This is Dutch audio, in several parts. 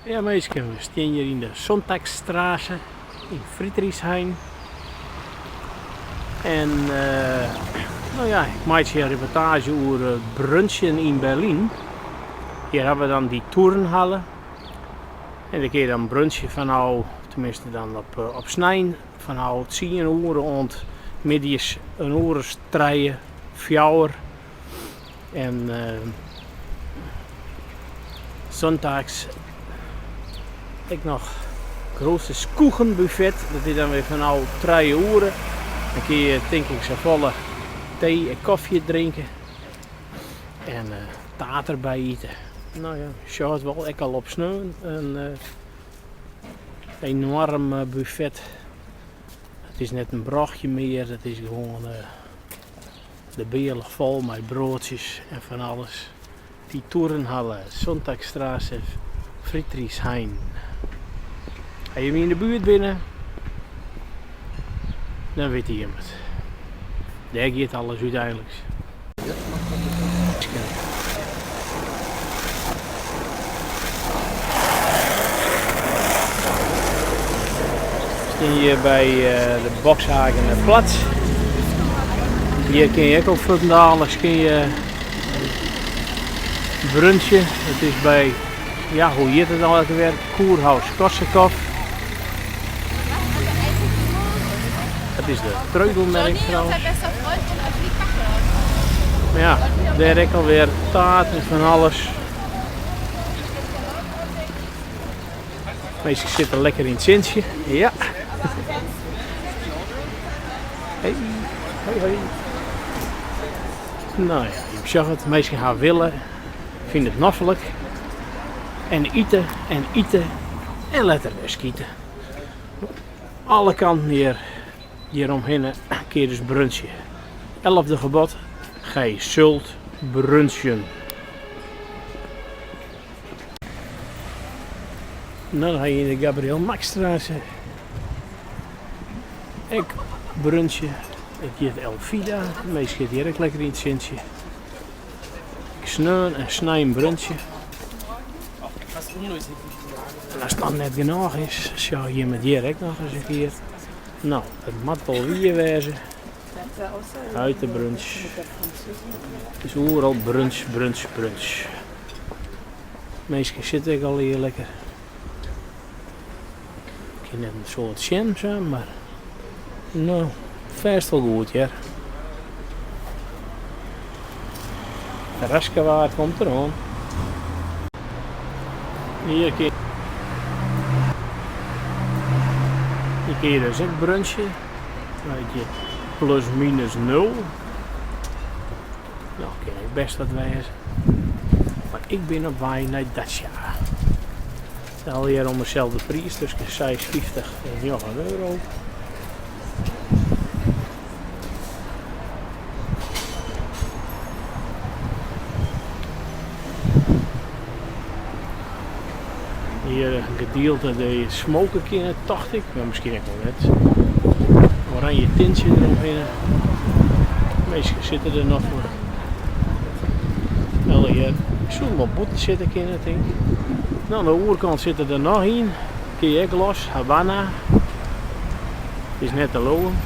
Ja, meisje, we staan hier in de Sonntagstraße in Friedrichshain. En nou ja, ik maak hier een reportage over brunchen in Berlijn. Hier hebben we dan die Turnhalle. En dan kun je dan brunchen vanaf, tenminste dan op snijn, vanaf 10 uur ont middags een uur strijden, 4 en zondags ik nog grote koegenbuffet, dat is dan weer vanaf 3 uur. Dan kun je denk ik zo volle thee en koffie drinken en taart erbij eten. Nou ja, zo het wel, ik al op sneeuw. Een enorm buffet. Het is net een broodje meer, het is gewoon de beerlig vol met broodjes en van alles. Die Turnhalle, Sonntagstraße, Friedrichshain. Ga je hem in de buurt binnen, dan weet je het. Daar gaat alles uiteindelijk. We staan hier bij de Boxhagener Platz. Hier kun je ook voor dadelijk brunchen. Het is bij, ja hoe heet het al weer, Kurhaus Korsakoff. Dat is de Treudelmerk trouwens. Maar ja, daar heb ik alweer taart en van alles. Meestal zitten lekker in het zintje. Ja. Hey, hoi hoi. Nou ja, je zag het, meestal gaan willen, vinden het noffelijk. En eten en eten en letterlijk skieten. Alle kanten hier omheen kun je dus brunchen. 11e gebod, gij zult brunchen. Nou, dan ga je in de Gabriel Maxstraße. Ik brunchen. Ik heet Elfida. Meestal gaat hier ook lekker in het zintje. Ik sneun en snij een brunchje. En als het dan net genoeg is, zou je met hier ook nog eens een keer. Nou, het moet wel weer wezen. Uit de brunch. Het is overal brunch, brunch, brunch. Meestal zit ik al hier lekker. Ik heb net een soort jam samen, maar nou, vast wel goed, ja. De raskewaard komt er aan. Hier kun je dus ook brunchen. Weet je, plus minus 0. Nou, kan ik best wat wezen. Maar ik ben op weg naar Dacia. Al hier om dezelfde prijs, tussen 6,50 en €9. Hier een gedeelte de smoken kunnen, dacht ik, maar misschien ook wel net. Oranje tintje eromheen. Meestal zitten er nog voor. Wel hier, ik zal wel botten zitten kunnen, denk ik. Nou, aan de overkant zitten er nog in. Kun je ook los, Havana. Het is net te lopen.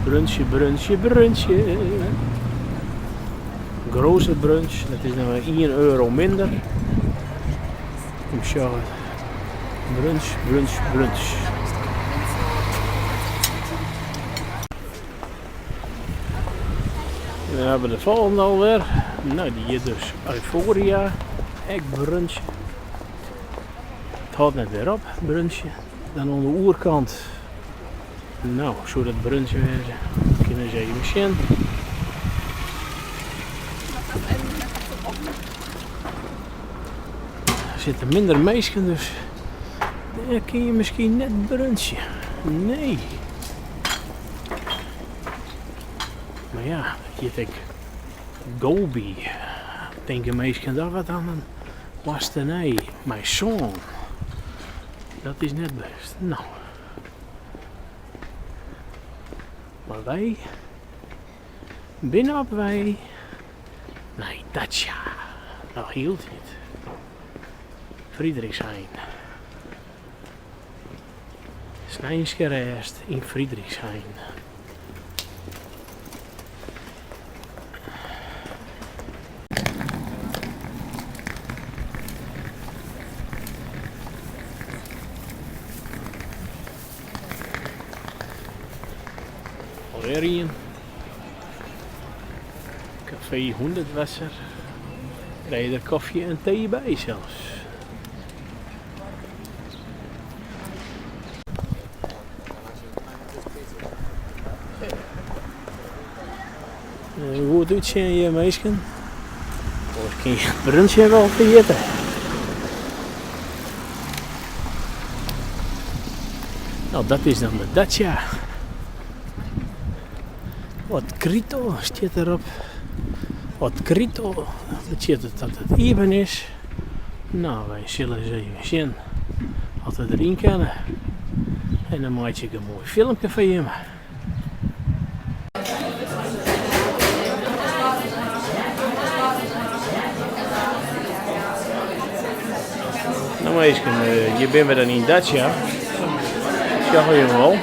Brunchje, brunchje, brunchje. Grote brunch, dat is dan €1 minder. Kom zo. Brunch, brunch, brunch. Dan hebben we de volgende alweer. Nou, die hier dus Euphoria. Egg brunch. Het houdt net weer op, brunchje. Dan aan de oerkant. Nou, zo dat brunchje weer. Kunnen ze even zien. Er zitten minder meisjes, dus daar kun je misschien net brunchen. Nee. Maar ja, hier denk ik Gobi. Denken meisjes dat wat aan een lastenij. Mijn zoon. Dat is net best. Nou. Maar wij binnen op wij. Nee, Dacia. Nou hield hij het. Friedrichshain. Snijnsgereest in Friedrichshain. Alweer hier. Café 100 Wasser. Krijg je er koffie en thee bij zelfs. Hoe doet je hier meisken? Of kun je het brunchje wel vergeten? Nou, dat is dan de Dacia. Wat Krito staat erop. Wat Krito betekent dat het even is. Nou, wij zullen eens even zien wat we erin kunnen. En dan maak ik een mooi filmpje van je. Nou meisje, je bent weer dan in Dacia. Zag je hem al. En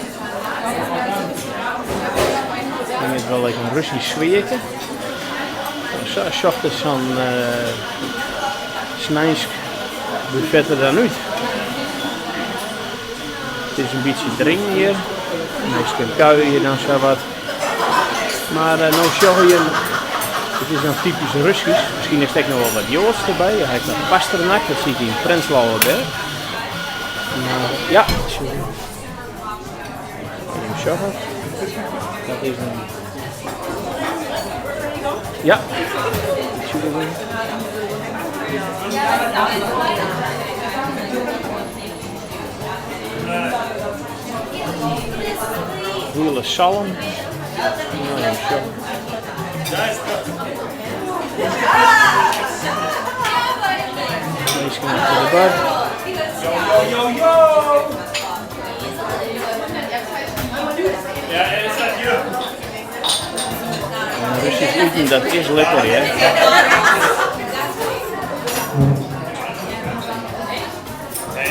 het is wel like een Russisch sfeertje. Zo zag het zo'n Snijnsk buffet er dan uit. Het is een beetje dringend hier. Meestal kuien hier dan zo wat. Maar nou zag je, het is dan typisch Russisch. Misschien is er nog wel wat Joods erbij. Hij heeft nog pasternak, dat ziet hij in Prenzlauerberg. Ja, sorry. Dat is een... Ja. Hele zalm. Misschien achter de bar. Yo. Ja, is dat je? Russisch eten, dat is lekker, hè?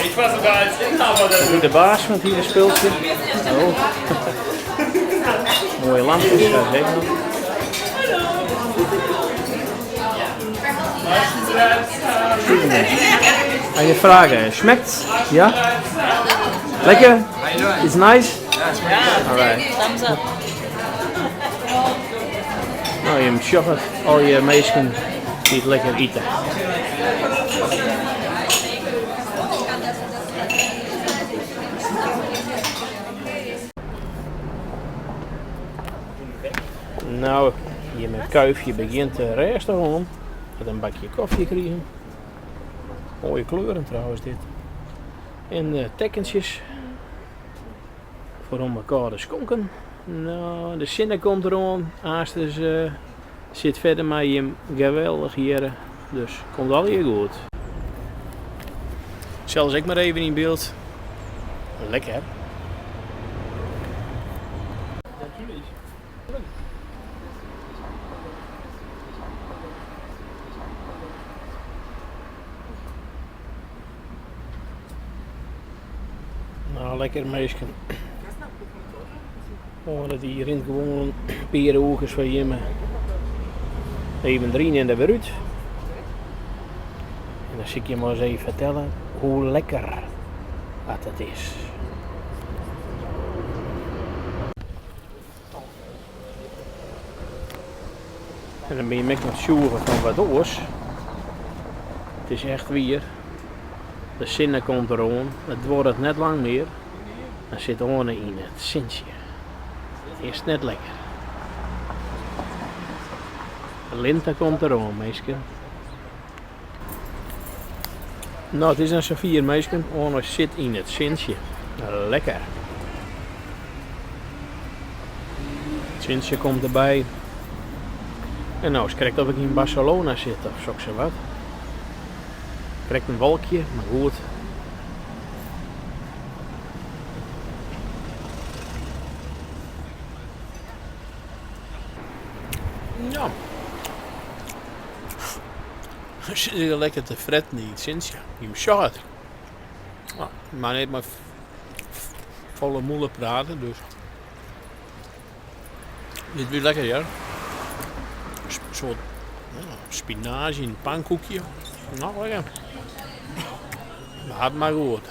Ik was sogar als Inhaber de baas van het hele speeltje. Oh. Mooie lampjes, daar zeker nog. Aan je vragen, schmeckt? Ja? Lekker? It's nice? Alright. Thumbs up. Nou, je moet shoppen, al je meisjes die het lekker eten. Nou, je met kuifje begint te restaurant. Met een bakje koffie krijgen. Mooie kleuren trouwens dit. En tekkentjes. Voor om elkaar te schonken. Nou, de zinnen komt eraan. Aasters zit verder met je geweldig hier. Dus komt al hier goed. Zelfs ik maar even in beeld. Lekker. Nou, lekker meisje. Oh, dat hier in gewoon perenhoekers van je even erin en er weer uit. En dan zie ik je maar eens even vertellen hoe lekker dat het is. En dan ben je met nog zoeken van wat oors. Het is echt weer. De zinnen komt eraan. Het wordt het net lang meer. Dan zit er in het zintje. Is net lekker. De linte komt eraan, meisje. Nou, het is een Safir, meisje. Ono zit in het zintje. Lekker. Het zintje komt erbij. En nou, eens kijken of ik in Barcelona zit of zo wat. Ik krijg een wolkje, maar goed. Ja. zit hier lekker te fretten in Cynthia. Die shot. Maar niet maar volle moelen praten, dus. Dit wordt lekker, ja. Een soort spinazie in een pankoekje. Nou, lekker. Dat had maar goed.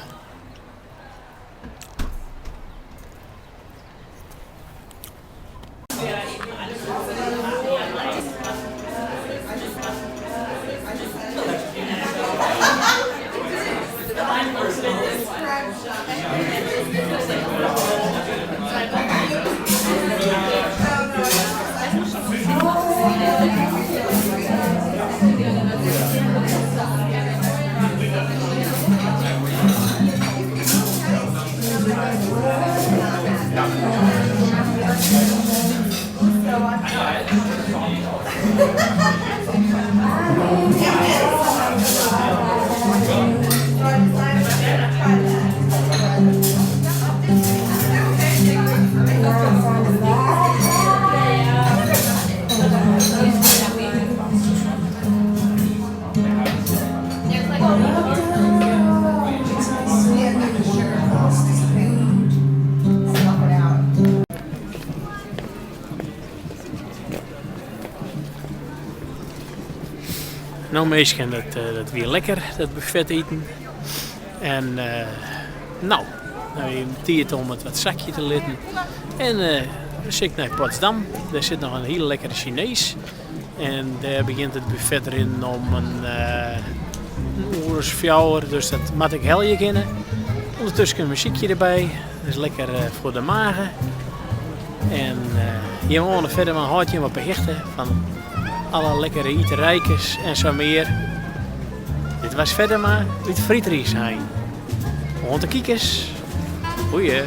Nou, meestal dat weer lekker, dat buffet eten. En nou heb tijd om het wat zakje te letten. En dan zit ik naar Potsdam. Daar zit nog een hele lekkere Chinees. En daar begint het buffet erin om een uur 4 dus dat moet ik helje kennen. Ondertussen een muziekje erbij. Dat is lekker voor de magen. En hier gaan we verder met een hartje wat berichten van alle lekkere eaterijkers en zo meer. Dit was verder maar uit Friedrichshain. Rond de kiekers. Goeie.